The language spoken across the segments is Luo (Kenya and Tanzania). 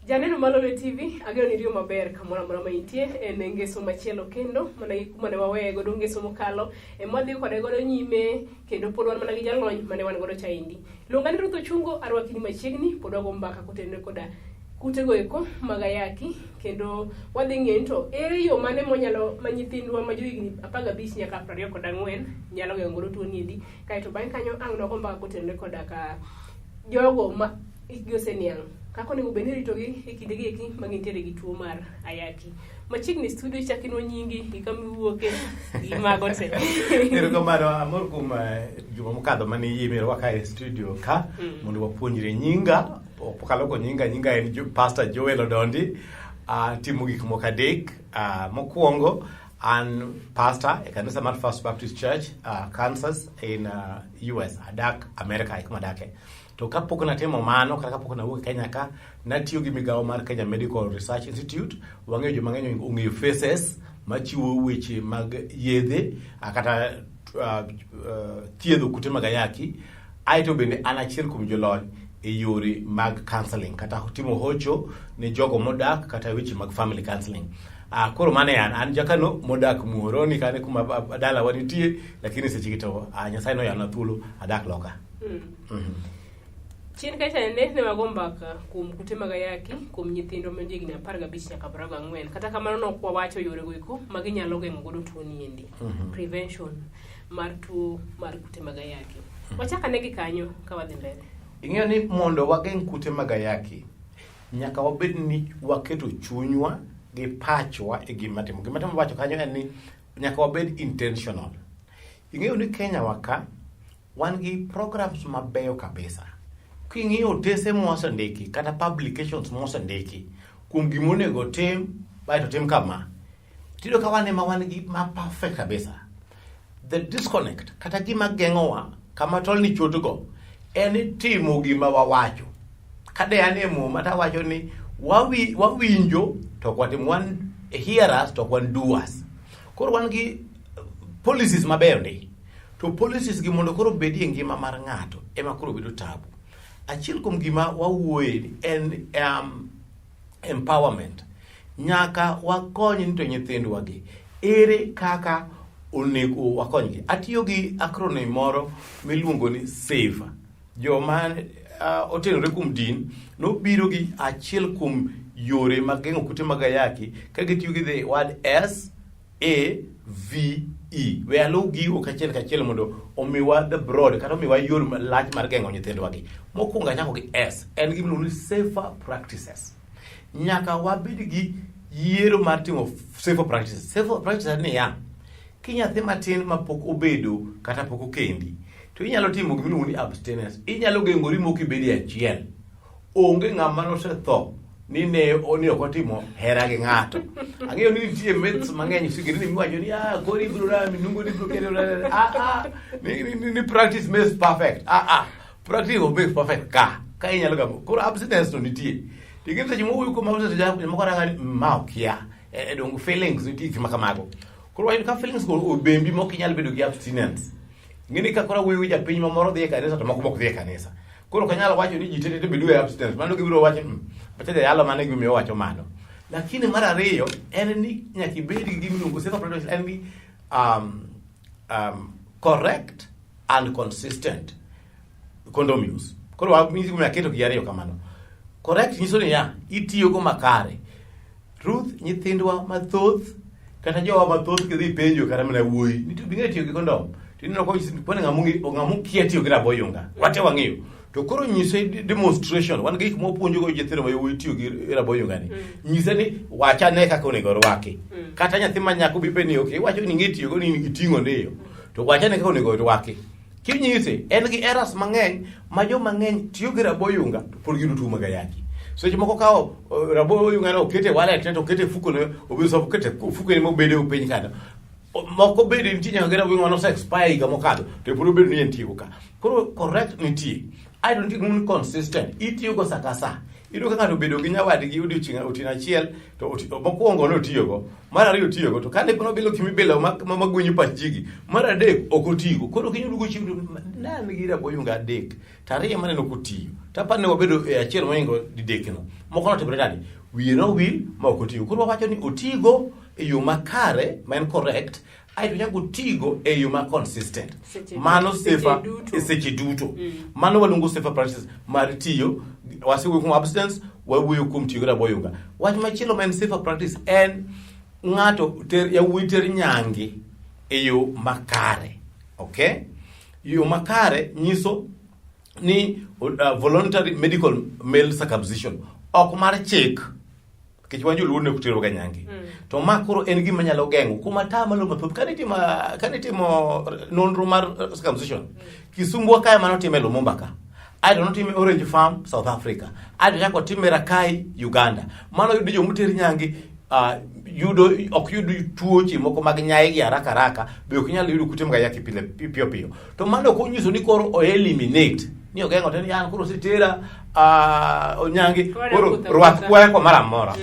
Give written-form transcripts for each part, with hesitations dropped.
Janeno Malole TV, agero ni rio maber kamoro amora ma intie en ngeso machielo kendo mane waweyo godo ngeso mokalo mwadhi kode godo nyime kendo pod wan mana gi jalony mane wan godo chaindi. Luonga ni Ruth Ochungo arwakini machiegni pod wago mbaka kotenore koda kutego eko mag ayaki kendo wadhi ng'eyo to ere yo mane monyalo ma nyithindwa ma johigni 15 nyaka 24 nyalo geng'o godo tuo niendi kaeto bang' kanyo ang' nogo mbaka kotenore koda ka jogo ma ikgi oseniang' kako nego bende ritogi e kindegi eki ma gintiere gi tuo mar ayaki. Machiegni studio chakinwa nyingi gi kama iwuoke gi mago te. Erokamano amor kuom juma mokadho mane yimiro ka e studio ka mondo wapuonjre nyinga. Pokalo ko nyinga en Pastor Joel Odondi. Timo gik moko adek. Mokwongo an pastor e kanisa mar First Baptist Church, Kansas in US, adak America kuma dake. To kapok natimo mano kata kapok nawuok Kenya ka natiyo gi migawo mar Kenya Medical Research Institute. Wang'eyo joma ng'eny ong'eyo faces machiwo weche mag yedhe kata thiedho kute mag ayaki. Aito bende an achiel kuom jolony e yore mag counseling kata timo hocho ne jogo modak kata weche mag family counseling. Koro mane an jakano modak Muhoroni kane kuma dala wanitie lakini seche to Nyasaye no yana thuolo adak loka. Chien kacha ne wago mbaka kuom kute mag ayaki kuom nyithindo ma jigni 15 nyaka 24 kata kamano nok wawacho yore go eko ma ginyalo geng'o godo tuo niendi. Prevention mar tuo mar kute mag ayaki. Wachaka ne gi kanyo ka wadhi mbele. Ing'eyo ni mondo wageng' kute mag ayaki nyaka wabed ni waketo chunywa gi pachwa e gima timo. Gima timo wacho kanyo en ni nyaka wabed intentional. Ing'eyo ni Kenya waka wan gi programs mabeyo kabisa. King'iyo tese mwasendiki kata publications mwasendiki kuom gimonego tim baito tim kama. Tido ka wane ma wan gi ma perfect kabisa. The disconnect kata gima geng'owa kama tol ni chotogo en timo gima wawacho. Kade ane muma ta wacho ni wawinjo to kwatim wan hearers to kwan doers. Koro wan gi policies maber ndi. To policies gi mondo koro bedi e ngima mar ng'ato ema koro bedo tabu. Achiel kuom gima wawuoye en empowerment. Nyaka wakony nito nyithindwa gi. Ere kaka onego wakonygi. Atiyo gi acronym moro miluongo ni SAVE. Joma otenore kuom din nobiro gi achiel kuom yore mag geng'o kute mag ayaki ka gitiyo gi the word SAVE. We alu gigo kachiel mondo omiwa the broad kata omiwa yor lach mar geng'o nyithindwa gi. Mokwongo nyako gi S en gima iluongo ni safer practices. Nyaka wabed gi yiero mar timo safer practices. Safer practices ni ya kinyathi matin ma pok obedo kata pok okendi to inyalo timo gima iluongo ni abstinence. Inyalo geng'ori mokibedi achiel. Onge ng'ama nosetho ni ne oni okotimo hera gi ng'ato. Ang'eyo ni nitie myths mang'eny sigiri ni miwacho ni kori biro rami nungo ni biro kendo ni practice makes perfect. Practice will make perfect ka inyalo gamo. Koro abstinence to nitie. Tigin seche mowuoyo kuom abstinence moko ranga ma okia dong feelings nitie gima kamago. Koro wayudo ka feelings go obembi mok inyalo bedo gi abstinence. Ng'eni ka koro wuoyo japiny mamoro dhi e kanisa to moko mok dhi e kanisa. Koro kanyalo wacho ni ji tete bedo e abstinence. Mano gibiro wacho pachede yalo mane gimiyo wacho mano. Lakini mar ariyo en ni nyaka ibed gi gima iluongo safer practices en ni correct and consistent condom use. Koro wamizi kumeketo gi ariyo kamano. Correct nyiso ni itiyo go makare. Ruth nyithindwa mathoth kata jowa mathoth kidhi penjo kata mana wuoyi nitie bing'e tiyo gi condom. Tinino ko pone ng'amu kia tiyo gi raboyunga. Wate wang'eyo. To koro nyise demonstration wan gik mopuonjo go nyithindo ma yowuoyi tiyo gi raboyunga ni. Nyise ni wacha ne kaka onego rwaki. Kata nyathi ma nyako bi beni okay wacho ni ng'e tiyo go ni iting'o ndiyo. To wacha ne kaka onego rwaki. Kinyise en gi errors mang'eny ma jo mang'eny tiyo gi raboyunga to pod giyudo tuo mag ayaki. Seche moko kawo raboyunga no okete wallet to okete fuko ne obiso okete fuko ne mobedo piny kada. Moko bede nitie nyaka gera wingo no se expire higa mokadho to puro bedo ni entieko ka. Koro correct nitie. I don't think consistent. Itiyo go sakasa. Iyudo ka ng'ato obedo gi nyawadgi odiochieng' otieno achiel to mokwongo notiyogo, mar ariyo otiyogo, to kane nobilo kimibilo magwenyo pach jigi, mar adek ok otigo. Koro kinyo dugo chiwo nan gi raboyunga adek, to ariyo maneno kotiyo. Tapani ne wabedo e achiel mohingo didekno. Moko notimore nade? Wiye nowil ma ok otigo. Koro wawacho ni otigo e yo makare, ma en correct, aito nyaka otigo e yo ma consistent. Mano safer e seche duto. Mano waluongo safer practices mar tiyo. Wasiwuoyo kuom abstinence, wawuoyo kuom tiyo gi raboyunga. Wach machielo ma en safer practice en ng'ato yawuoyi ter nyangi e yo makare. Okay? Yo makare nyiso ni voluntary medical male circumcision. Ok mar chik. Kech wan joluo ne kutero ga nyangi. To ma koro en gima nyalo geng'o kuma tamalo mathoth kanitimo nonro mar circumcision. Kisumbwa kaya manotime Lumumba ka. Aito notime Orange Farm South Africa. Aito chako time Rakai Uganda. Mano yudo jomuter nyangi ok yudo tuoche moko mag nyaye gi haraka be ok nyalo yudo kute mag yaki piyo. To mano konyiso ni koro o eliminate ni ogeng'o teni an koro setera onyangi koro rwath kwaya ko mara mora.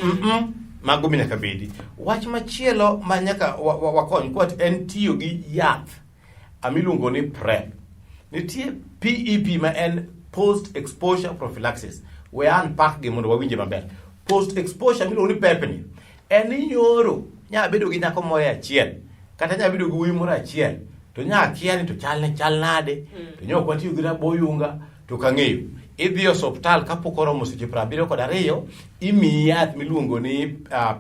Mago nyaka bedi. Wach machielo ma nyaka wakony kwat en tiyo gi yath amiluongo ni PrEP. Nitie PEP ma en post exposure prophylaxis. We unpack gi mondo wawinje maber. Post exposure miluongo ni PEP ni en ni nyoro nya bedo gi nyako moro achiel kata nya bedo gi wuoyi moro achiel to nya kia ni to chal nade to nyok watiyo gi raboyunga to kang'eyo idhi e osiptal kapok oromo seche 72 imiyi yath miluongo ni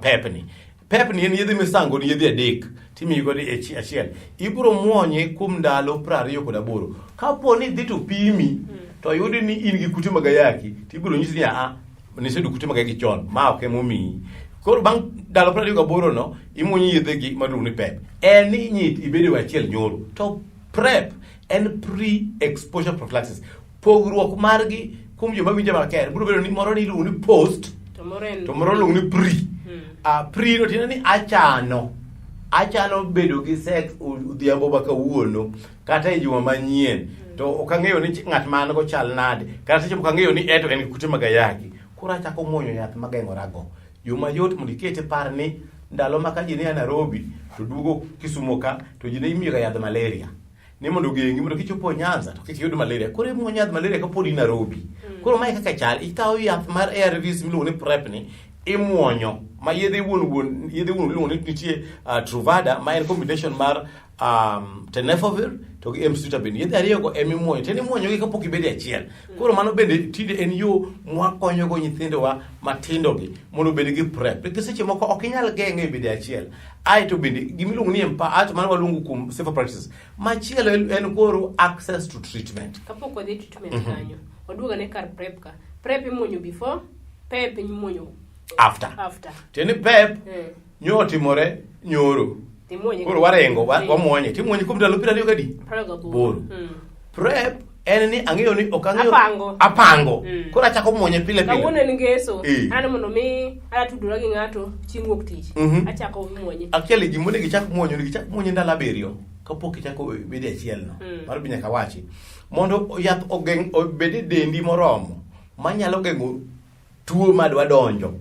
PEP ni. PEP ni en yedhe misango ni yedhe adek timiyi godo achiel. Ibiro muonye kuom ndalo 28. Kapo ni dhi to pimi to yudi ni in gi kute mag ayaki tibiro nyisi ni nisedu kute mag ayaki chon ma ok emomiyi. Koro bang' ndalo 28 no imuonyi yedhe gi maluongo ni PEP. En ni nyit ibedo achiel nyoro. To PrEP en pre-exposure prophylaxis. Pogruok margi kuom joma winjo maber biro bedo ni moro ni iluongo ni post to moro iluongo ni pre. Pre no tiende ni achano bedo gi sex odhiambo ma kawuono kata e juma manyien to ok ang'eyo ni ng'at man go chal nade kata seche ok ang'eyo ni eto en kute mag ayaki. Koro achako muonyo yath mageng'orago. Yo mayot mondo ikete par ni ndalo ma ka ji ne Nairobi to duogo Kisumo ka to ji ne imiyo ga yadh malaria ni mondo geng'i mondo kichopo Nyanza to kik yud malaria. Koro imuonyo yadh malaria ka pod in Nairobi. Koro mae kaka chal ikawo yath mar ARVs miluongo ni PrEP ni imuonyo ma yedhe wuon miluongo ni nitie Truvada ma en combination mar tenofovir to gi emcitabine. Yedhe ariyo go emimuonyo teni muonyo gi kapok ibede achiel. Koro mano bende tinde en yo mwakonyo go nyithindowa matindo gi mondo bed gi PrEP. Nikech seche moko ok inyal geng'e e bede achiel. Aito bende gimiluongo ni mano waluongo kuom safer practices. Machielo en koro access to treatment. Kapok wadhi treatment kanyo waduoga ne kar PrEP ka. PrEP imuonyo before, PEP imuonyo after. Teni PEP nyotimore nyoro. Koro warengo wamuonye timuonye kuom ndalo 28. PrEP en ni ang'eyo ni ok ang'eyo apango. Koro achako muonye pile. Kawuono en ngeso. An mondo mi atudura gi ng'ato chieng' wuok tich. Achako muonye. Actually gimone gichak muonye ndalo 7 kapok ichako bede achiel no. Mar bi nyaka wachi mondo yath obede dendi moromo manyalo geng'o tuo madwa donjo.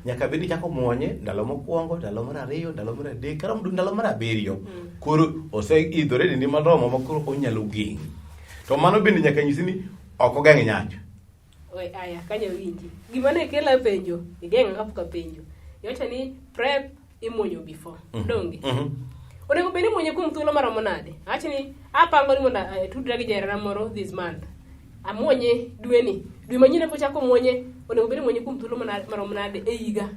Nyaka bedi chako muonye ndalo mokwongo, ndalo mar ariyo, ndalo mar adek, kata ndalo mar 7. Koro oseidhore dendi moromo ma koro onyalo geng'i. To mano bende nyaka nyisi ni ok ogeng' nyanjo. Aya kanya winji. Gima ne kela penjo, igeng'a kapok penjo. Yocha ni PrEP imuonyo before. Donge. Onego bende muonye kuom thuolo maromo nade? Acha ni apango ni mondo tudra gi jaherana moro this month. Amuonye dwe manyien po chako muonye. Onego bende muonye kuom thuolo maromo nade e higa?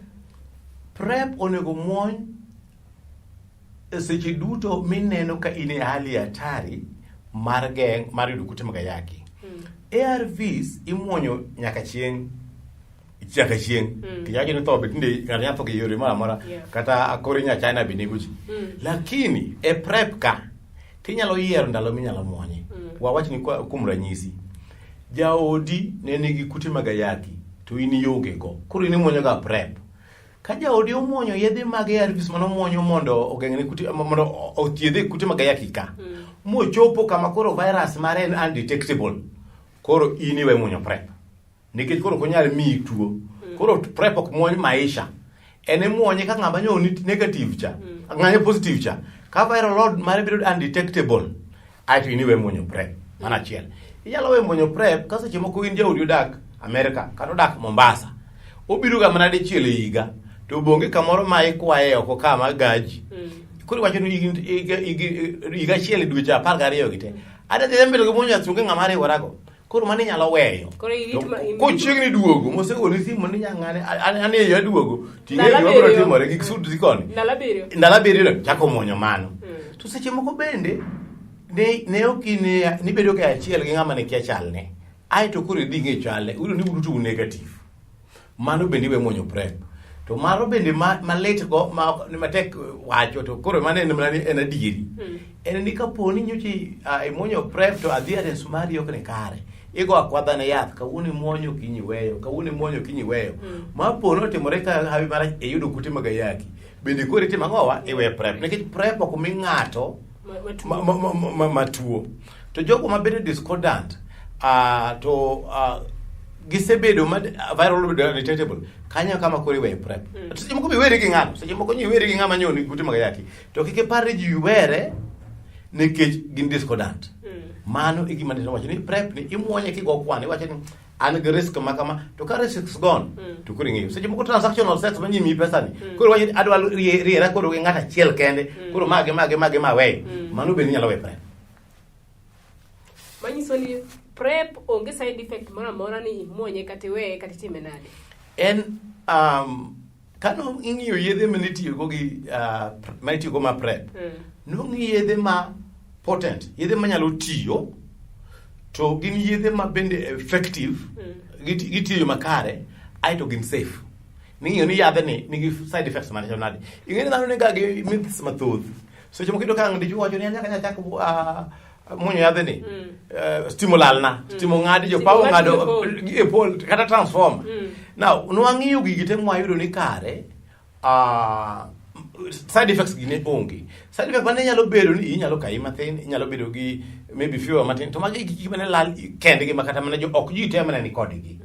PrEP onego muony seche duto mineno ka in e hali hatari mar yudo kute mag ayaki. ARVs imuonyo nyaka chieng'. Kinyaki ni to betinde ng'ato nyatho gi yore mara kata akori nya China bineguchi. Lakini e PrEP ka tinyalo yiero ndalo minyalo muonye. Wawach ni kuom ranyisi. Jaodi ne nigi kute mag ayaki to in ionge go. Koro in muonyo ga PrEP. Ka jaodi omuonyo yedhe mag ARVs mano muonyo mondo ogeng'ne kute mondo othiedhe kute mag ayaki ka. Mochopo kama koro virus mare en undetectable. Koro in iwe muonyo PrEP. nikech koro konyal miyi tuo. Koro PrEP ok muony maisha. En muonye ka ng'ama nyoni negative cha, ng'anye positive cha. Ka viral load mare bedo undetectable. Aito iniwe muonyo PrEP. Mana achiel. Inyalo we muonyo PrEP ka seche moko in jaodi odak Amerika kata odak Mombasa. Obiro ga mana dichiel e higa. To bonge kamoro ma ikwaye oko kama gaji. Koro wacho ni higa achiel dweche 12 gite. Ada dhi mbele go muonyo asunge ng'ama riwarago. Koro mane nyalo weyo. Ko chiegni duogo mosegolo simu ni nyang'ane ane ya duogo. Ting'e gima biro timore gi sud sikoni. Ndala biriyo chako muonyo mano. To seche moko bende ne okine ni bedo ga achiel gi ng'ama ne kia chalne. Ai to koro idhi ng'e chale. Uro ni budu tu negative. Mano bende we muonyo PrEP. To maro bende malet go ni matek wacho to koro mane en adieri. En ni kaponi nyochi muonyo PrEP to adherence mari ok ne kare. Igo akwadha ne yath kawuono muonyo kinyi weyo. Ma pono timore ka hawi mara e yudo kute magayaki. Bende koro itimo ngowa iwe PrEP. Nikech PrEP ok mi ng'ato matuo. To jogo mabedo discordant gisebedo viral load undetectable kanyo kama kori we PrEP. Seche moko bi were gi ng'ano, seche moko nyi were gi ng'ama nyoni kute magayaki. To kike parre ji were nikech gin discordant. Mano igima ne wacho ni PrEP ni imuonye kigo kwan iwacho ni an gi risk kama to ka risk is gone to kuri ng'iyo seche moko transactional sex manyi mi pesa ni koro wacho adwa riera koro gi ng'ata achiel kende koro mage ma we mano be nyalo we PrEP. Manyiso ni PrEP onge side effect mora mora ni imuonye kata we kata time nade. En kano ing'iyo yedhe manitiyo go gi manitiyo go ma PrEP no ng'i yedhe ma potent, yedhe manyalo tiyo to gin yedhe ma bende effective gitiyo makare aito gin safe. Ning'iyo ni yadhe ni nigi side effects mane nade. Ing'eni dhano ne ga gi myths mathoth. So chemo kido kang dichu wacho ni nyaka chak muonyo yadhe ni stimulal na stimo ng'adi jo pawo ng'ado e pol kata transform. Now nwang'iyo gigi te mwayudo ni kare side effects gine onge. Side effects mane nyalo bedo ni inyalo kai mathin, inyalo bedo gi maybe fewer matin. To magi gik mane lal kendgi makata mane jo ok ji temane ni kodgi.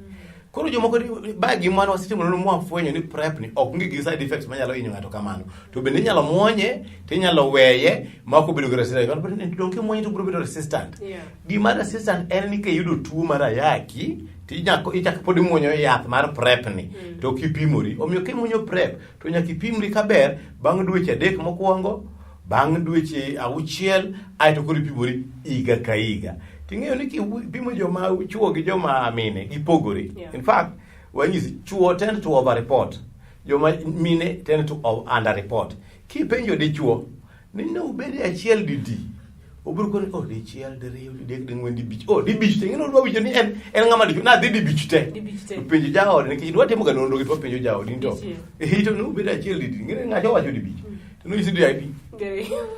Koro jomoko bagi mwana wasitimo no mwafwenyo ni PrEP ni ok ngi gi side effects manyalo hinyo ng'ato kamano. To bende inyalo muonye, to inyalo weye ma ok bedo resistant. Kan bende donke muonye to biro bedo resistant. Gima resistant en ni ke yudo tuo mar ayaki ichak pod muonyo yath mar PrEP ni to kipimori. Omiyo kimuonyo PrEP to nyaka ipimri kaber bang' dweche 3 mokwongo, bang' dweche 6 aito koro ipimori higa ka higa. Ting'eyo ni kipimo joma chuo gi joma mine gipogore. In fact, wanyisi chuo tend to over report. Joma mine tend to under report. Kipenjo dichuo ni no ubedi achiel didi. Obiro koni dichiel diriyo didek ding'wen dibich. Dibich te ng'ino dwa winjo ni en ng'ama dichuo na dhi dibich te. Penjo jaod nikech dwa timo ga nonro gi to penjo jaod ni to. To no ubedi achiel didi. Ng'ino ng'acho wacho dibich. No isi di ID.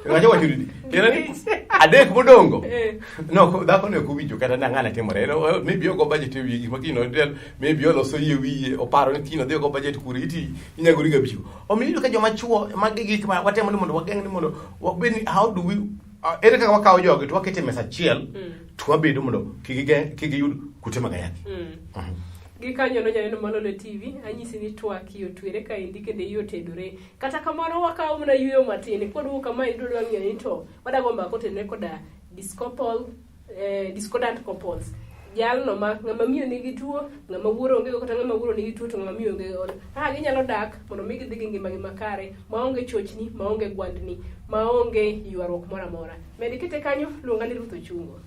Ng'acho wacho didi. Kera ni adek modongo. No dhako ne kuwinjo kata ng'ana timore. Maybe ogo budget ewi gik makino del maybe oloso yie wiye oparo ni kino dhi ogo budget kuri iti inyagori ga bicho. Omiyo ka joma chuo magi gik ma watemo ni mondo wageng' ni mondo wabeni how do we ere kaka wakawo jogi to wakete mesa achiel to wabedo mondo kik yud kute magayaki. Gikanyo no janeno Malolo TV anyisi ni twaki otwere ka indi kende yotedore kata kamano wakawo mna yuyo matini kod wuka ma idodwa ng'eyo ni to wadagomba kotenre koda discordant couples. Jalno ma ng'ama miyo nigi tuo, ng'ama wuoro onge kata ng'ama wuoro nigi tuo to ng'ama miyo onge godo. Ginyalo dak mondo mi gidhi gi ngimagi makare, maonge chochni, maonge gwandni, maonge ywaruok moro amora. Medi kete kanyo luonga ni Ruth Ochungo.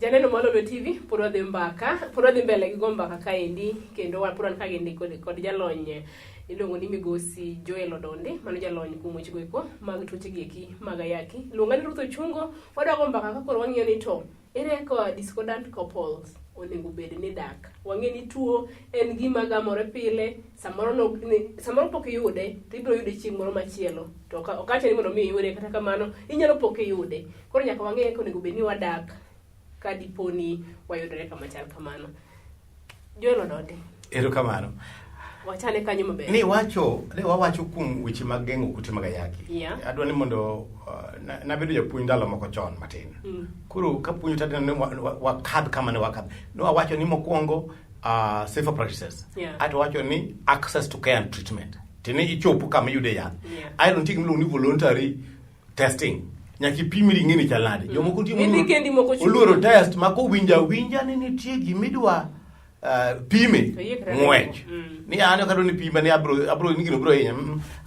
Janeno Malolo TV pod wadhi mbele gi go mbaka kaendi kendo pod wan kaendi kod jalony iluongo ni Migosi Joel Odonde mano jalony kuom weche goeko mag tuoche gieki mag ayaki. Luonga ni Ruth Ochungo wadago mbaka ka koro wang'iyo ni to ere ka discordant couples onego bed ni dak. Wang'e ni tuo en gima gamore pile, samoro pok yude to ibiro yude chieng' moro machielo. To okache ni mondo mi yude kata kamano inyalo pok yude. Koro nyaka wang'e ka onego bed ni wadak ka diponi wayudore kama chal kamano. Joel Odonde, Erokamano. Wachane kanyo maber. Ne wawacho kuom weche mag geng'o kute mag ayaki. Adwa ni mondo nabedo japuonj ndalo moko chon matin. Koro kapuonjo tadino ne wakadh kama ne wakadh. Ne wawacho ni mokwongo safer practices. Ato wacho ni access to care and treatment. Tini ichopo kama yude yath. I don't think ni voluntary testing. Nyaki pimri ng'eni chalade. Jomoko timo oluoro test mako winja ni nitie gimidwa pime ng'wech. Ni an kado ni pima ni abro ni gino bro hinya.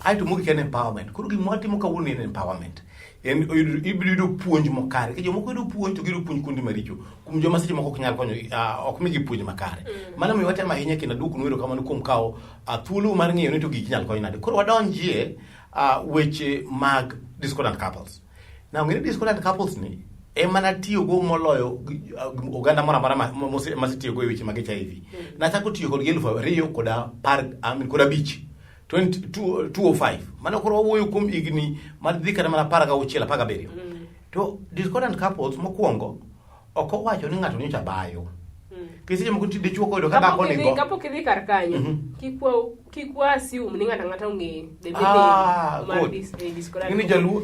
Ai to mogi ken empowerment. Koro gima watimo kawuono en empowerment. En ibiro puonj mokare. Ke jomoko yudo puonj to gido puonj kuonde maricho. Kuom joma seche moko ok nyal konyo ok migi puonj makare. Mano mi watemo ahinya kendo duk nwero kamano kuom kawo thuolo mar ng'eyo ni to gik nyal konyo nade. Koro wadonjie weche mag discordant couples. Now ng'eni discordant couples ni emana tiyo go moloyo oganda mora mara masetiyo go e weche mag HIV. Nachako tiyo kod 2015 205 mano koro wawuoyo kuom igni madhi kata mana 16 17. To discordant couples mokwongo ok owacho ni ng'ato nyocha bayo. Kise moko tinde chuo kodo kada ko nigo. Kapok idhi kar kanyo. Kikwa assume ni ng'ata ong'e the meaning mar discordant. Ni jaluo.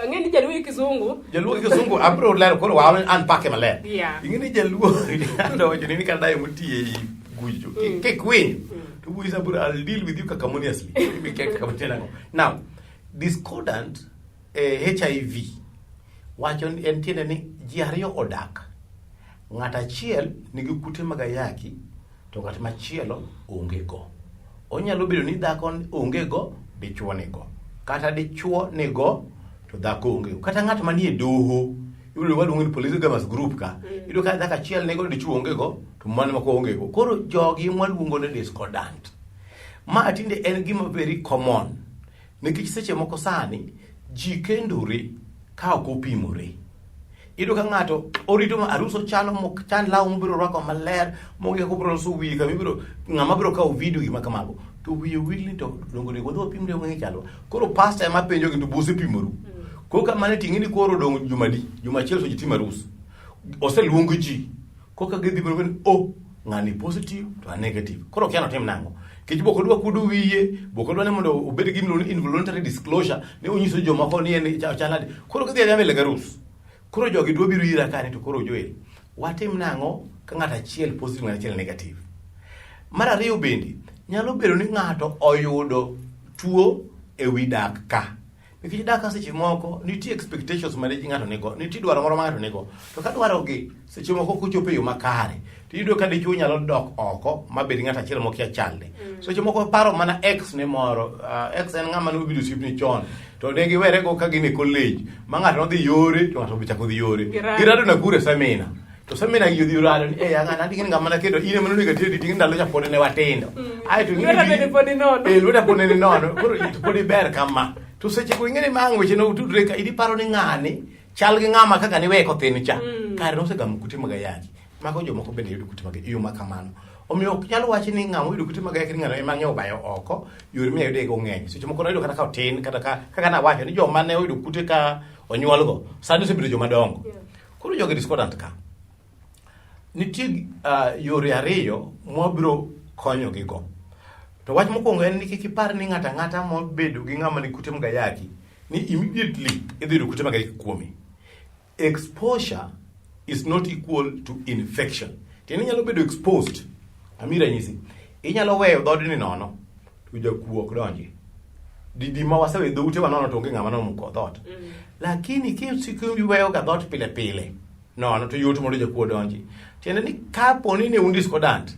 Ang'eni jaluo kizungu. Jaluo kizungu abro lero koro wa unpack maler. Ing'eni jaluo ndo wacho ni kada yomutie gujo. Ke queen. To who is I'll deal with you cacamoniously. Now, discordant HIV wacho entiende ni ji ariyo odak. Ng'at achiel nigi kute mag ayaki to ng'at machielo onge go. Onyalo bedo ni dhako onge go, dichuo nigo. Kata dichuo nigo to dhako onge go. Kata ng'at manie doho, yudo waluongo ni polygamous group ka. Yudo ka dhako achiel nigo dichuo onge go, to mane mako onge go. Koro jogi mwaluongo ni discordant. Ma tinde en gima very common. Nikech seche moko sani ji kendore ka ok opimore. Ido ka ng'ato orito ma aruso chano mok chan law mobiro rwako maler moge ko bro so wi ka mibiro ng'ama biro kawo video gima kamago to wiye wilni to dongo ne godo pimre ng'e chalo. Koro pastor ema penjo gi to buse pimoru. Koka mane tingini koro dong juma chiel so ji tim arus. Oseluongo ji. Koka gidhi biro ni ng'ani positive to a negative. Koro kiano tim nango. Kech boko dwa kudu wiye, boko dwa ne mondo obed gi involuntary disclosure ne onyiso joma ko ni en chalade. Koro gidhi adhi lega rus. Koro jogi dwa biro ira kane to koro Joel. Watim nango ka ng'ato achiel positive ng'ato achiel negative. Mar ariyo bende nyalo bedo ni ng'ato oyudo tuo e wi dak ka. Nikech dak ka seche moko nitie expectations ma ng'ato nigo, nitie dwaro moro ma ng'ato nigo. To ka dwaro gi seche moko kochopo yo makare, to iyudo ka dichuo nyalo dok oko mabed ng'ato achiel mokia chalde. Seche moko paro mana ex ne moro, ex en ng'ama nobedo sipni chon. To ne giwere go ka gin e college, ma ng'ato nodhi yore to ng'ato bichako dhi yore. Girado na gure semina. To semina gi yodhi rado ni ng'ana ndigi ng'ama na kendo ine mano niga tedi tingi ndalo japone ne watindo. Ai to ng'ini podi nono. Lweta pone ni nono. Koro it podi ber kama. To seche ko ing'eni mang weche no tudre ka idi paro ni ng'ani chal gi ng'ama kaka ni weko thin cha. Kare no segam kute mag ayaki. Mako jomoko bende yudo kute mag iyo makamano. Omiyo ok nyalo wachi ni ng'ama yudo kute mag ayaki ng'ano ema ng'eyo bayo oko, yore mi yudo go ng'eny. Seche moko yudo kata ka tin kata kaka na wacho ni joma ne yudo kute ka onyuol go, sani osebedo joma dongo. Koro jogi discordant ka. Nitie yore ariyo mwabiro konyo gi go. To wach mokwongo en ni kik ipar ni ng'ata mobedo gi ng'ama ni kute mag ayaki ni immediately idhi yudo kute mag ayaki kuome. Exposure is not equal to infection. Tieni nyalo bedo exposed. Amira nyisi. Inyalo weyo dhodi ni nono to jakuo ok donji. Didi ma wasewe dhoute wa nono to onge ng'ama nomuko dhot. Lakini kisiku weyo ga dhot pile pile. Nono to yot mondo jakuo donji. Tiende ni kapo ni ne undiscordant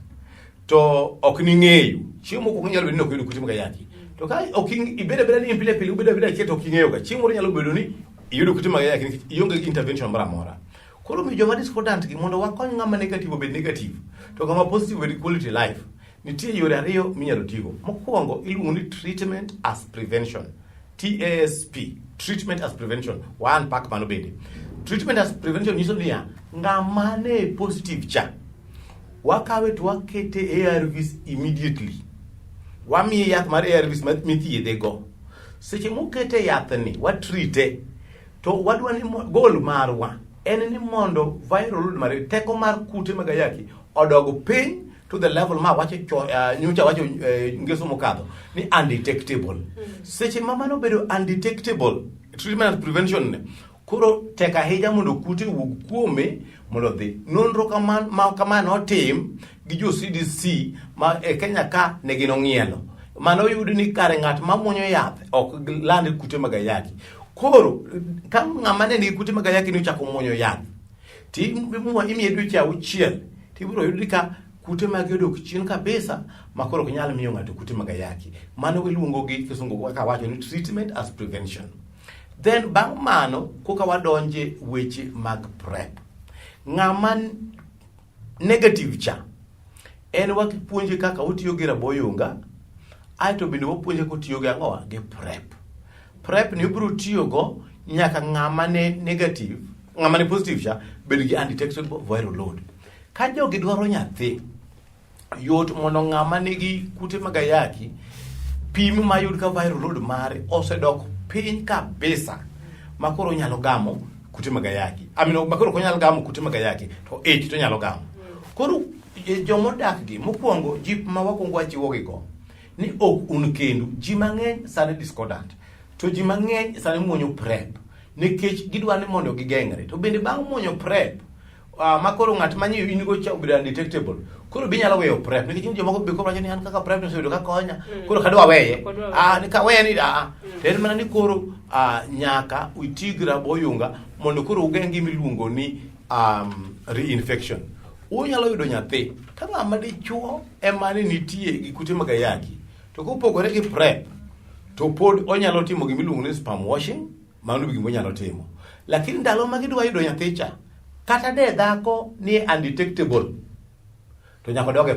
to ok ni ng'eyo. Chiemo ko nyalo bedo ni ok yudo kute mag ayaki. To ka ok ibeda ni pile pile ubeda cheto ok ng'eyo ga. Chiemo nyalo bedo ni yudo kute mag ayaki nikech ionge intervention mara mora. Koro mi joma discordant gi mondo wakony ng'ama negative obed negative to ng'ama positive obed quality life. Nitie yore ariyo minyalo tigo. Mokwongo iluongo ni treatment as prevention. TASP, treatment as prevention. One pack mano bende. Treatment as prevention nyiso niya ng'ama ne positive cha wakawe to wakete ARVs immediately. Wamiye yath mar ARVs mithiedhe go. Seche mokete yath ni watrite to wadwa ni goal marwa en ni mondo viral load mar teko mar kute mag ayaki odog piny to the level ma wacho nyocha wacho ngeso mokadho ni undetectable. Seche ma mano bedo undetectable, treatment and prevention ne koro tek ahinya mondo kute wuog kuome mondo dhi. Nonro kamano otim gi jo CDC ma e Kenya ka ne gin ong'ielo. Mano yudi ni kare ng'at ma muonyo yath ok land kute mag ayaki. Koro ka ng'ama ne nigi kute mag ayaki ni ochako muonyo yath, ti imiye dweche 6 tibiro yudi ka kute mag odok chien kabisa ma koro ok nyal miyo ng'ato kute mag ayaki. Mano iluongo gi kisungu ka wacho ni treatment as prevention. Then bang' mano koka wadonje weche mag PrEP. Ng'ama negative cha en wakipuonje kaka otiyo gi raboyunga, aito bende wapuonje kotiyo gi ang'owa gi PrEP. PrEP ni ibiro tiyo go nyaka ng'ama ne negative, ng'ama ne positive cha bed gi undetectable viral load. Ka jogi dwaro nyathi yot mondo ng'ama nigi kute mag ayaki pim mayud ka viral load mare osedok piny kabisa makoro nyalo gamo kute mag ayaki. Makoro nyalo gamo kute mag ayaki to to nyalo gamo. Koro jomodak gi mokwongo jip ma wakwongo wachiwo gi go ni ok un kendo, ji mang'eny sani discordant, to ji mang'eny sani muonyo PrEP nikech gidwa ni mondo gigeng're. To bende bang' muonyo PrEP makoro ng'at manyiyo in go cha obedo undetectable, koro binyalo weyo PrEP nikech jomoko be koro wacho ni an kaka PrEP nosebedo ka konya koro kadwa weye ni ka weye ni en mana ni koro nyaka utig raboyunga mondo koro ugeng' gimiluongo ni reinfection. Unyalo yudo nyathi ka ng'ama dichuo ema ni nitie gi kute mag ayaki, to kopogore gi PrEP to pod onyalo timo gimiluongo ni sperm washing, mano be gimonyalo timo. Lakini ndalo ma gidwa yudo nyathi cha kata de dhako ni undetectable to nyaka doge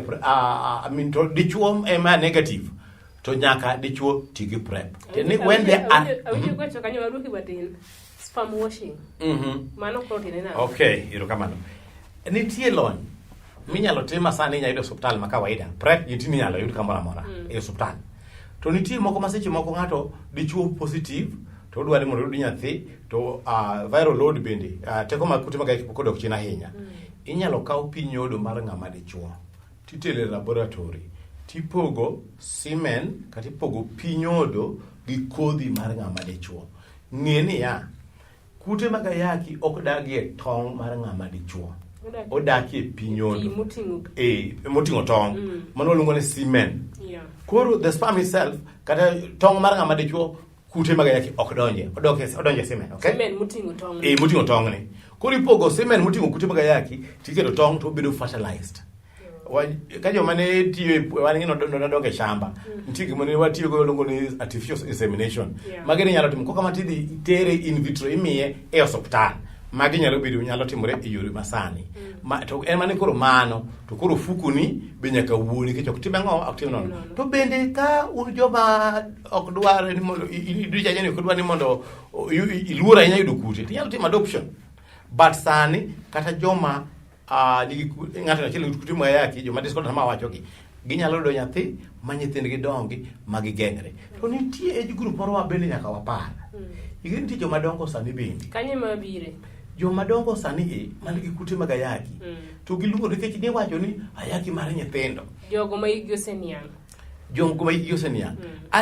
to dichuo ema negative to nyaka dichuo tigi PrEP. Ni when they are sperm washing. Mano protein na. Okay, irokamano. Nitie lony minyalo tim sani inyalo yudo hospital ma kawaida. PrEP yitini nyalo yud kamoro amora e hospital. To nitie moko ma seche moko ng'ato dichuo positive to odwa ni mondo oyud nyathi to viral load bende teko mag kute mag ayaki pok odok chien ahinya. Inyalo kaw pi nyodo mar ng'ama dichuo titero e laboratory tipogo semen kata ipogo pi nyodo gi kodhi mar ng'ama dichuo. Ng'e ni kute mag ayaki ok dagie tong' mar ng'ama dichuo, odakie pi nyodo moting'o tong', mano waluongo ni semen. Koro the sperm itself kata tong' mar ng'ama dichuo kute mag ayaki ok donje, odonje semen, okay? Semen moting'o tong'. Moting'o tong' ni. Koro ipogo semen moting'o kute mag ayaki tiketo tong' to bedo fertilized. Ka joma ne tiyo wan ng'ino donge shamba, nitie gima ne watiyo go luongo ni artificial insemination. Magi nyalo timo koka matidhi tere in vitro imiye e hospital. Magi nyalo bedo nyalo timore e yore masani. To en mane koro mano to koro fukuni be nyaka wuoni nikech ok time ng'o ok tim nono. To bende ka un joma ok dwar ni mondo idwija jeni ok dwar ni mondo iluora ahinya yudo kute, inyalo timo adoption. But sani kata joma ng'ato achiel kute mag ayaki joma discord ma wacho gi ginyalo yudo nyathi ma nyithindgi dongi ma gigeng're. To nitie age group moro ma bende nyaka wapar. Nitie joma dongo sani bende. Kanye mabire? Joma dongo sani man gi kute mag ayaki. To giluongo nikech ne wacho ni ayaki mar nyithindo. Jogo ma higi oseniang'. Jogo ma higi oseniang'.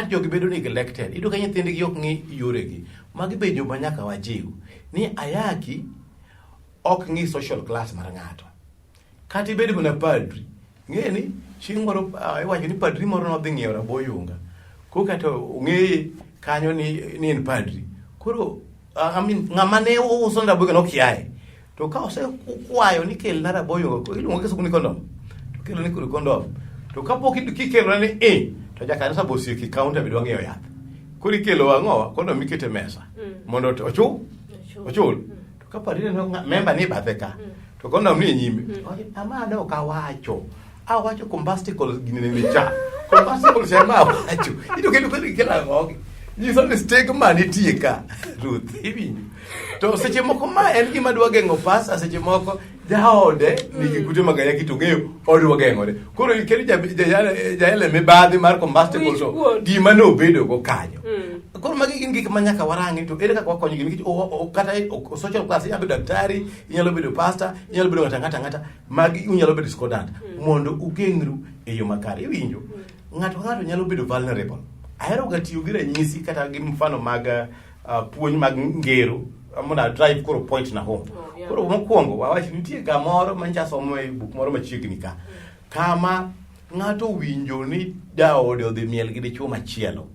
Jogi bedo neglected. Iyudo ka nyithindgi ok ng'i yoregi. Magi be joma nyaka wajiw ni ayaki ok ng'i social class mar ng'ato. Kata ibedo mana padri. Ng'e ni chieng' moro iwacho ni padri moro nodhi ng'iewo raboyunga. Koka to ong'eye kanyo ni en padri. Koro ng'ama ne uso raboyunga nokiaye. To ka osekwayo ni kel na raboyunga, iluongo keso ni kondom. To kelo ni kondom. To kapok kikelo ni to jakanisa bosieki kaunta bidwa ng'iewo yath. Koro ikelo ang'owa kondom ikete mesa. Mondo ochul. To kapari no member ni bathe ka. To kondom ni nyime. Amada ok awacho. Awacho combustible gini ne cha. Combustible sema awacho. Ito kendo kela ngogi. Nyiso ni stigma nitie ka. Ruth, ibinyo. To seche moko ma en gima dwa geng'o pas, seche moko jaode nigi kute mag ayaki to ng'eyo odwa geng'ore. Koro ikelo jaele mibadhi mar combustible to gima nobedo go kanyo. Koro magi gin gik ma nyaka warangi to ere kaka wakonyo gi nikech kata social class inyalo bedo daktari, inyalo bedo pastor, inyalo bedo ng'ata magi unyalo bedo skodant mondo ugeng'ru e yo makare. Iwinjo ng'ato nyalo bedo vulnerable. Ahero ga tiyo gi ranyisi kata gi mfano mag puonj mag ngero mondo drive koro point na home. Koro mokwongo wawachi nitie gamoro mancha somo e buk moro machiegni ka kama ng'ato winjo ni daode odhi miel gi dichuo machielo.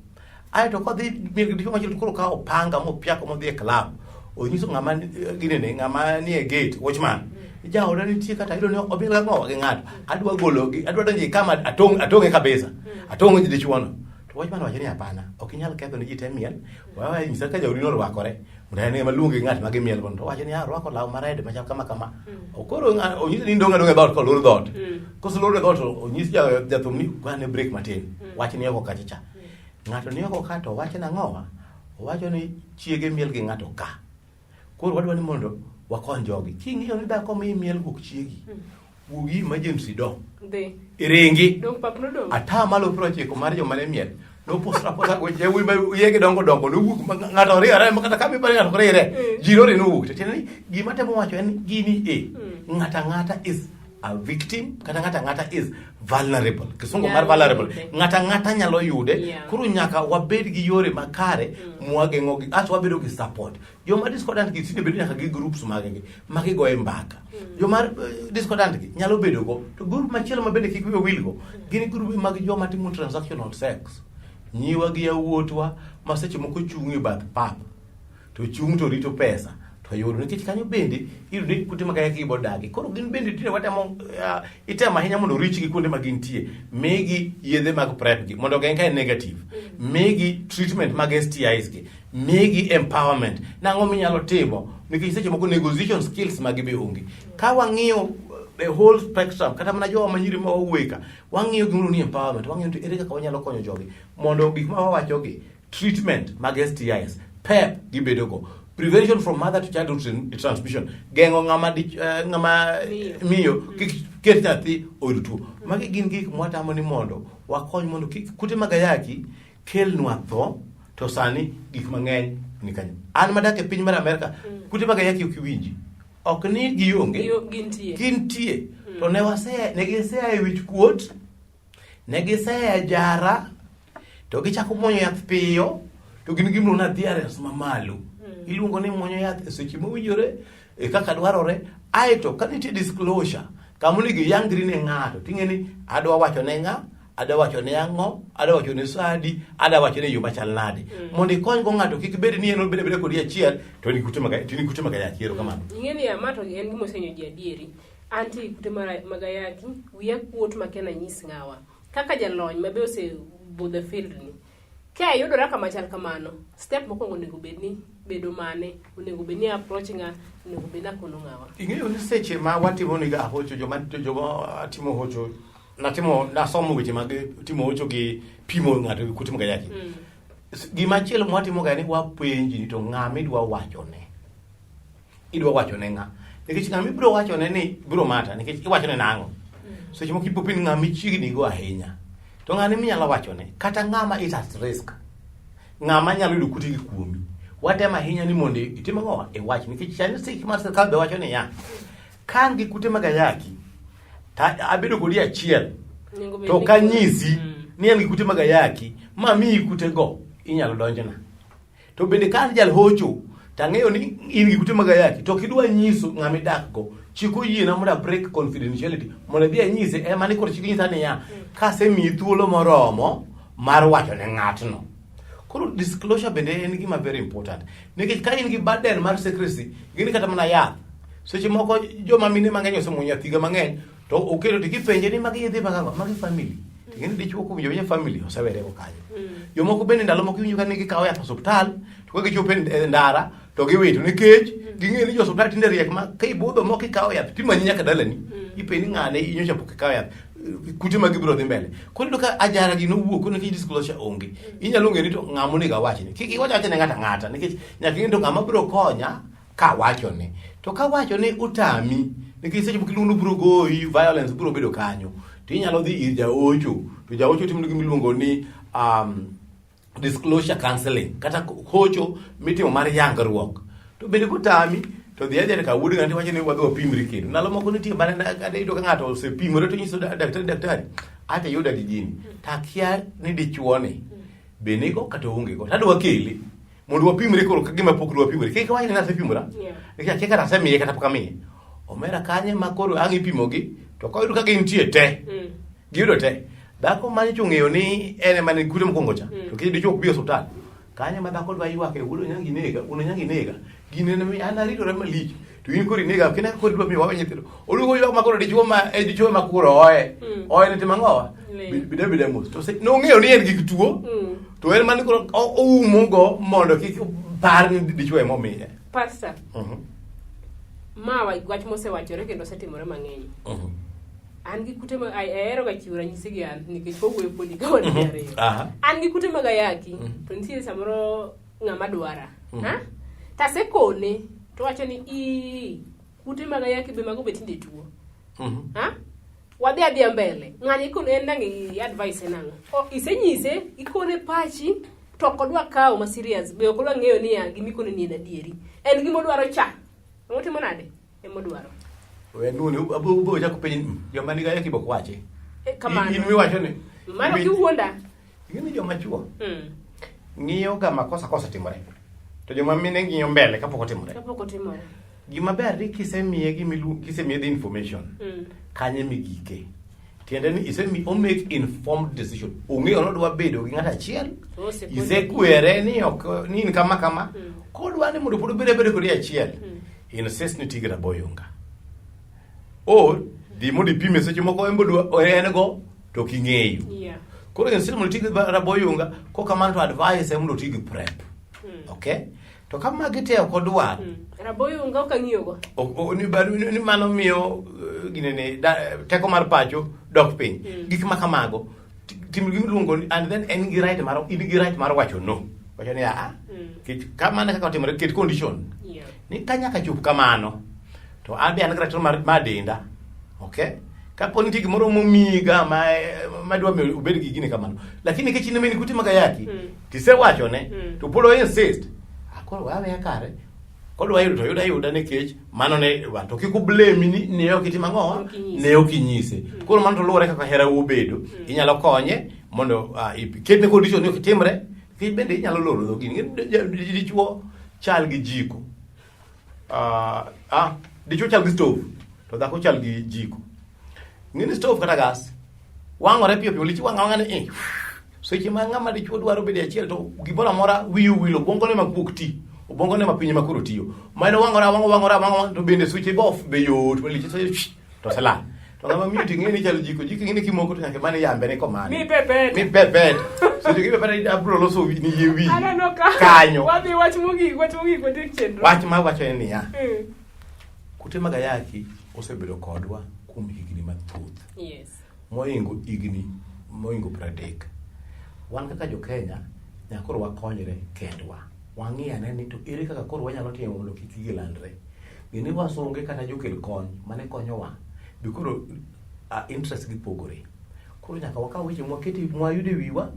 Aeto kodhi miel gi dichuo machielo koro kawo panga mopiako modhi e club. Onyiso ng'ama nie gate watchman. Jaoda nitie kata ilo ne obil ga ng'owa gi ng'ato. Adwa gologi, adwa donjo kama atong'e kabisa. Atong'e dichuo no. To watchman wacho ni hapana, ok inyal ketho ni ji te miel. Wawa nyisa ka jaodi no rwakore. Mudane maluonge ng'at magi miel kono to wacho ni rwako law mared machal kama. Okoro onyisi ni ndonga dhot ko lor dhot. Koso lor dhot onyisi jathum ni kwane break matin. Wach ni oko kacha. Ng'ato ni oko ka to wacho na ng'owa. Wacho ni chiege miel gi ng'ato ka. Koro wadwa ni mondo wakon jogi. King'iyo ni dhako mi miel gok chiegi. Wugi emergency do. Iringi. Dong pap no dong. Ata malo project mar joma ne miel. No posra go jewi ma yege dongo no wuok ng'ato riere ma kata kami bari ng'ato riere jirore no wuok. Tene gima temo wacho en gini ng'ata is a victim kata ng'ata is vulnerable. Kisungu mar vulnerable. Ng'ata nyalo yude. Koro nyaka wabed gi yore makare mwageng'o gi ato wabedo gi support. Joma discordant gi sine bedo nyaka gi groups magi go e mbaka. Joma discordant gi nyalo bedo go to group machielo mabende kik wiyo wilgo gin group mag joma timo transactional sex. Nyiwa gi yawuotwa ma seche moko chung' e bath pap to chung' to rito pesa to yudo nikech kanyo bende iyudo ni kute mag ayaki bodagi. Koro gin bende tine watemo itemo ahinya mondo rich gi kuonde ma gintie. Migi yedhe mag prep gi mondo geng' ka en negative. Migi treatment mag STIs gi. Migi empowerment. Nang'o minyalo timo nikech seche moko negotiation skills mag be onge. Ka wang'iyo the whole spectrum kata mana jowa manyiri ma waweka wang'iyo gimoro ni empowerment, wang'iyo to ere kaka wanyalo konyo jogi mondo gik ma wawacho gi treatment mag STIs PEP gibedo go, prevention from mother to child transmission, geng'o ng'ama miyo kik ket nyathi oyud tuo. Magi gin gik mwatamo ni mondo wakony mondo kik kute mag ayaki kelnwa tho. To sani gik mang'eny ni kanyo. An madak e piny mar Amerika kute mag ayaki ok iwinji. Ok ni gionge gintie to ne gisea e wich kuot, ne gisea jara to gichako muonyo yath piyo to gin gimro na adherence mamalo. Iluongo ni muonyo yath e seche mowinjore e kaka dwarore. Aeto ka nitie disclosure kamuni gi yangri ne ng'ato ting'eni adwa wacho ne ng'a, adwa wacho ne ang'o, adwa wacho ne sadi, adwa wacho ne yo machal nade. Mondo ikony go ng'ato kik bed ni en obed kodi achiel to ni kute mag ayaki. Ero kamano. Ing'eni amato en gimo senyo ji adieri. Anti kute mag ayaki wiya kuot makena nyis ng'awa. Kaka jalony mabe osebudho field ni. Ka yudora kama chal kamano, step mokwongo onego bedni bedo mane, onego bedni approach ng'a, onego bedni akono ng'awa. Ing'eyo ni seche ma watimo ni ga hocho joma timo hocho nasomo weche mag timo hocho gi pimo ng'ato gi kute mag ayaki. Gima chielo mwatimo ga ni wapenji ni to ng'ama idwa wachone. Idwa wachone ng'a. Nikech ng'ama ibro wachone ni biro mata nikech iwachone nang'o. Seche moko ipo pin ng'ama ichiegni go ahinya. To ng'ani minyalo wachone kata ng'ama is at risk. Ng'ama nyalo yudo kute gi kuomi. Watemo ahinya ni mondo itimo ng'owa e wach nikech chani sik mar sirkal be wachone ya. Kan gi kute mag ayaki abedo kodi achiel to kanyisi ni en gi kute mag ayaki ma miyi kute go inyalo donjona. To bende kan jal hocho tang'eyo ni in gi kute mag ayaki to kidwa nyiso ng'ama idak go chiko yiena mondo break confidentiality mondo dhi anyise ema ni kod chiko nyisa ni ya kasemiyi thuolo moromo mar wacho ne ng'atno. Koro disclosure bende en gima very important nikech ka in gi burden mar secrecy gini kata mana yath seche moko joma mine mang'eny osemuonyo thiga mang'eny to okelo to kipenje ni magi yedhe magi family ting'eni dichuo kuom jowinjo family osewere go kanyo. Jomoko bende ndalo moko iwinjo ka nigi kawo yath osiptal to ka gichopo e ndara to giwito nikech ging'e ni jo osiptal tinde riek ma ka ibudho moko ikawo yath timanyi nyaka dalani ipeni ng'ane inyocha pok ikawo yath kute mag ibiro dhi mbele. Koro ka ajara gi nowuok ko nikech disclosure onge inyalo ng'e ni to ng'amo nego awachni kik iwach ne ng'ata nikech nyaka ing'e to ng'ama biro konya kawachone to kawachone utami nikech seche moko iluongo biro goyi violence biro bedo kanyo to inyalo dhi ir jaocho to jaocho timo gima iluongo ni disclosure counseling kata hocho mitimo mar yangruok to bende kutami to dhi adhi ka wuod ng'ato wacho ni wadhi wapimri kendo ndalo moko nitie bana kata iyudo ka ng'ato osepimore to nyiso daktari ate yuda gi gini takia ni dichuo ni benigo kata ongego tadwa kele mondo wapimre koro kagima pok wapimre kik wachni nasepimora nikech kika nasemiye kata pok amiye omera kanye makoro ang' ipimogi to koyudo ka gintie te giyudo te dhako manyicho ng'eyo ni ene mane kute mokwongo cha to kiny dichuo ok bi osuptal kanye ma dhako dwa ywake wuodo nyangi nega gine ne an aritore malich to in koro inega kene koro dwa miyo wawe nyithindo olugo ywak makoro dichuo ma koro oe ne timang'owa bide mos to nong'eyo ni en gi tuo to en mane koro oumogo mondo kik par ni dichuo emomiye pastor ma wach mosewachore kendo osetimore mang'eny an gi kute mag ahero ga chiwo ranyisi gi an nikech kowuoyo podi ka wan ariyo an gi kute mag ayaki to nitie samoro ng'ama dwara tasekone to wacho ni kute mag ayaki be mago betinde tuo wadhi adhiya mbele ng'ani ikone en nang'i advice enang'o isenyise ikone pachi to ok odwa kawo ma serious be ok odwa ng'eyo ni gimikone ni en adieri en gimodwaro cha ng'otimo nade emodwaro nuni abo chako penj joma niga yaki bok wache kamano in miwacho ni mano kiwuonda ing'eni joma chuo ng'iyo ga makosa timore to joma mine ng'iyo mbele kapok otimore gima ber ni kisemiye the information kanye migike tiende ni o make informed decision ong'eyo nodwa bedo gi ng'ato achiel isekwere ni ok ni kama kodwa ni mondo pod bedo kodi achiel insist ni tigra boyunga or di modi pime seche moko embo en go to king'eyo koro insist mondo tigra boyunga ko kamano to advice mondo tigi prep okay to kama gite kodwa raboyunga okang'iyogo ni mano miyo ginene teko mar pacho dok piny gik ma kamago tim gimiluongo and then in gi right mar wacho no wacho ni kamano kaka otimore ket condition ni kanyaka chop kamano to an be an gi ratiro mar denda okay kapo nitie gimoro momiga madwa miyo ubed gi gini kamano lakini nikech in meni kute mag ayaki tisewachone to pod insist akoro wawe kare kodwa yuda nikech mano ne to kik blame ni ne ok itimo ang'owa ne ok inyise koro mano to luwore kaka hera ubedo inyalo konye mondo ketne condition ni ok timre kich bende inyalo loro dhogini dichuo chal gi jiko dichuo chal gi stove to dhako chal gi jiko ng'ini stove kata gas wang'ore piyo lich wang'a ni seche ma ng'ama dichuo dwaro bede achiel to gimoro amora wiyu wilo bongone makwok ti obongone mapinye makoro tiyo mano wang'ora to bende switch off be yot malich to sala to ng'ama miyo ting'eni chalo jiko ng'ini kimoko to nyaka mane yambe ne komane mi pepet seche gi pepet abro loso ni yewi kanyo wadhi wach mogik watik chenro wach ma wacho en niya kute mag ayaki osebedo kodwa kuom higni mathoth moingo 30 wan kaka jo Kenya nyakoro wakonyre kendwa wang'iyane ni to ere kaka koro wanyalo timo mondo kik gilandre gini wasunge kata jokel kony mane konyowa bikoro interest gi pogore koro nyaka wakaw weche mwayude wiwa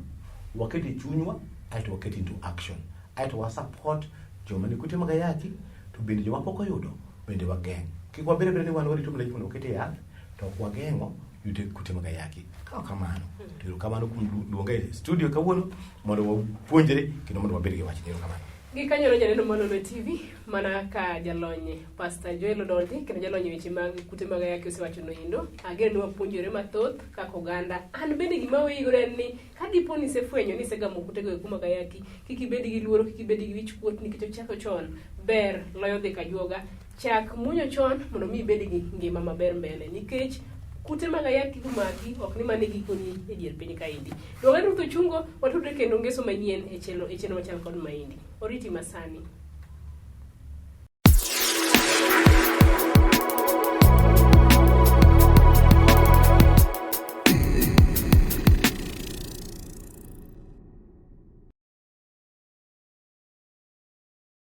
waketi chunywa aito waketi into action aito wa support joma ni kute mag ayaki to bende joma pok oyudo bende wageng' kik wabere ni wan warito mana mondo okete yath to ok wageng'o yude kute mag ayaki kaw kamano to kamano kum luonga e studio kawuono mondo wapuonjre kendo mondo wabed gi wach ni kamano Gikanyo janeno Manono TV mana ka jalonye Pastor Joel Odonti kendo jalonye weche mag kute mag ayaki osewacho no indo ageno wapuonjore mathoth kaka oganda an bende gima oyigore ni ka dipo ni sefwenyo ni segamo kute go kuma ayaki kiki bedi gi luoro kiki bedi gi wich kuot nikech ochako chon ber loyo dhi kajuoga chak munyo chon mondo mi bedi gi ngima maber mbele nikech kute mag ayaki kumaki ok ni mane gikoni e dier piny kaindi dogani rutho chungo watudre kendo ngeso manyien e cheno machal kod maindi oriti masani